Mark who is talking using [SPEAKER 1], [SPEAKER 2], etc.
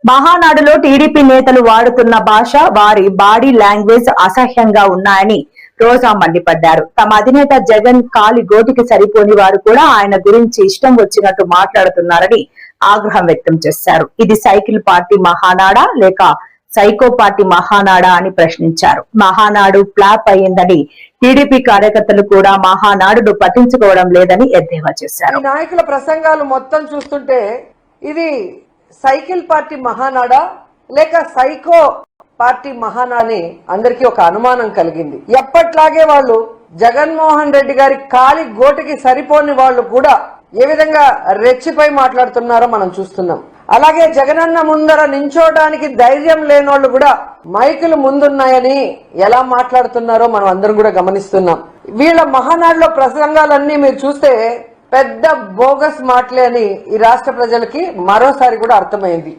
[SPEAKER 1] మహానాడులో టీడీపీ నేతలు వాడుతున్న భాష, వారి బాడీ లాంగ్వేజ్ అసహ్యంగా ఉన్నాయని రోజా మండిపడ్డారు. తమ అధినేత జగన్ కాలి గోటికి సరిపోని వారు కూడా ఆయన గురించి ఇష్టం వచ్చినట్టు మాట్లాడుతున్నారని ఆగ్రహం వ్యక్తం చేశారు. ఇది సైకిల్ పార్టీ మహానాడా లేక సైకో పార్టీ మహానాడా అని ప్రశ్నించారు. మహానాడు ఫ్లాప్ అయ్యిందని, టీడీపీ కార్యకర్తలు కూడా మహానాడును పట్టించుకోవడం లేదని ఎద్దేవా చేశారు.
[SPEAKER 2] నాయకుల ప్రసంగాలు మొత్తం చూస్తుంటే ఇది సైకిల్ పార్టీ మహానాడా లేక సైకో పార్టీ మహానాని అందరికీ ఒక అనుమానం కలిగింది. ఎప్పట్లాగే వాళ్ళు జగన్మోహన్ రెడ్డి గారి కాలి గోటికి సరిపోని వాళ్ళు కూడా ఏ విధంగా రెచ్చిపోయి మాట్లాడుతున్నారో మనం చూస్తున్నాం. అలాగే జగనన్న ముందర నించోడానికి ధైర్యం లేనోళ్ళు కూడా మైకులు ముందున్నాయని ఎలా మాట్లాడుతున్నారో మనం అందరం కూడా గమనిస్తున్నాం. వీళ్ళ మహానాడులో ప్రసంగాలన్నీ మీరు చూస్తే పెద్ద బోగస్ మాటలే అని ఈ రాష్ట్ర ప్రజలకి మరోసారి కూడా అర్థమైంది.